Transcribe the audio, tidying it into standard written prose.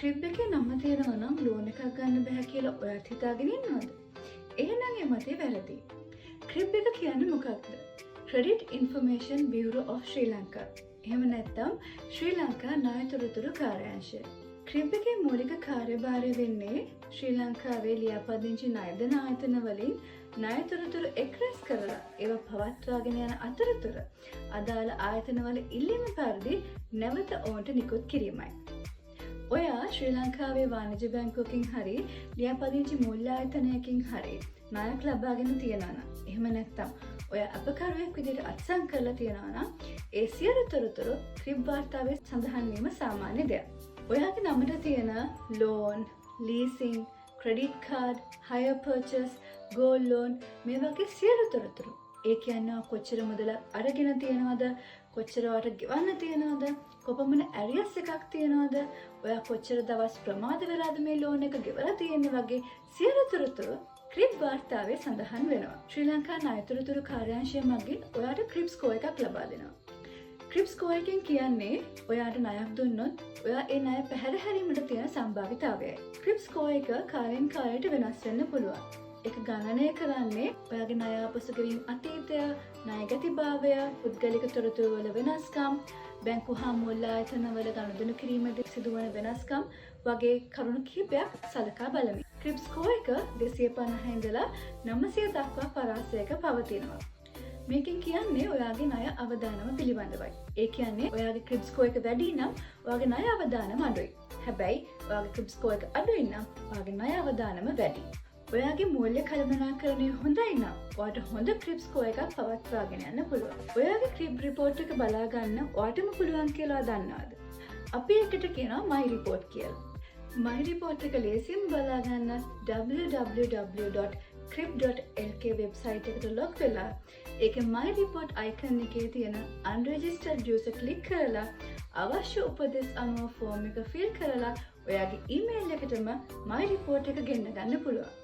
Crib එකේ නම තියෙනවා නම් ලෝන් එකක් ගන්න බෑ කියලා ඔයත් හිතාගෙන ඉන්නවද? එහෙනම් ඒ මතේ වැරදි. ක්‍රිබ් එක කියන්නේ මොකක්ද? Credit Information Bureau of Sri Lanka. එහෙම නැත්නම් ශ්‍රී ලංකා ණය තොරතුරු කාර්යාංශය. ක්‍රිබ් එකේ මූලික කාර්යභාරය වෙන්නේ ශ්‍රී ලංකාවේ ලියාපදිංචි ණය දෙන ආයතන වලින් ණය තොරතුරු එක්රැස් කරලා ඒවා පවත්වාගෙන යන අතරතුර අදාළ ආයතනවල ඉල්ලීම පරිදි නැවත ඔවුන්ට නිකුත් කිරීමයි. ඔයා ශ්‍රී ලංකාවේ වාණිජ්‍ය බැංකුවකින් හරි ලියාපදිංචි මූල්‍ය ආයතනයකින් හරි ණයක් ලබාගෙන තියනවා නම් එහෙම නැත්නම් ඔය අපකරුවෙක් විදිහට අත්සන් කරලා තියනවා නම් ඒ සියලු තොරතුරු ක්‍රිබ් වාර්තාවේ සඳහන් වීම සාමාන්‍ය දෙයක්. ඔයාගේ නමට තියෙන loan, leasing, credit card, higher perches, gold loan මේ වගේ සියලු තොරතුරු. ඒ කියන්නේ කොච්චර මුදලක් අරගෙන තියනවද, කොච්චර වට ගෙවන්න තියනවද, කොපමණ ඇරියස් එකක් තියනවද, ඔයා කොච්චර දවස් ප්‍රමාද වෙලාද මේ ලෝන් එක ගෙවලා තියෙන්නේ වගේ සියලු තොරතුරු ක්‍රිබ් වාර්තාවේ සඳහන් වෙනවා. ශ්‍රී ලංකා ණය තොරතුරු කාර්යාංශය මගින් ඔයාට ක්‍රිබ් ස්කෝර් එකක් ලබා දෙනවා. ක්‍රිබ් ස්කෝර් එකෙන් කියන්නේ ඔයාට ණයක් දුන්නොත් ඔයා ඒ ණය පැහැර හැරීමට තියෙන සම්භාවිතාවයයි. ක්‍රිබ් ස්කෝර් එක කාලෙන් කාලයට වෙනස් වෙන්න පුළුවන්. ඒක ගණනය කරන්නේ ඔයාගේ ණය ආපසු ගෙවීම් අතීතය, ණය ගැතිභාවය, පුද්ගලික තොරතුරු වල වෙනස්කම්, බැංකු හා මූල්‍ය ආයතනවල ගනුදෙනු කිරීමේදී සිදුවන වෙනස්කම් වගේ කරුණු කිහිපයක් සලකා බලමින්. ක්‍රිබ් ස්කෝර් එක 250 ඉඳලා 900 දක්වා පරාසයක පවතිනවා. මේකෙන් කියන්නේ ඔයාගේ ණය අවදානම පිළිබඳවයි. ඒ කියන්නේ ඔයාගේ ක්‍රිබ් ස්කෝර් එක වැඩි නම් ඔයාගේ ණය අවදානම අඩුයි. හැබැයි ඔයාගේ ක්‍රිබ් ස්කෝර් එක අඩුයි නම් ඔයාගේ ණය අවදානම වැඩි. ඔයාගේ මූල්‍ය කළමනාකරණය හොඳයි නම් ඔයාට හොඳ ක්‍රිබ් ස්කෝර් එකක් පවත්වාගෙන යන්න පුළුවන්. ඔයාගේ ක්‍රිබ් රිපෝට් එක බලා ගන්න ඔයාටම පුළුවන් කියලා දන්නවද? අපි ඒකට කියනවා my report කියලා. my report එක ලේසියෙන් බලා ගන්න www.crib.lk වෙබ්සයිට් එකට ලොග් වෙලා ඒකේ my report icon එකේ තියෙන unregistered user click කරලා අවශ්‍ය උපදෙස් අනුව ෆෝම් එක fill කරලා ඔයාගේ email එකටම my report එක ගෙන්න ගන්න පුළුවන්.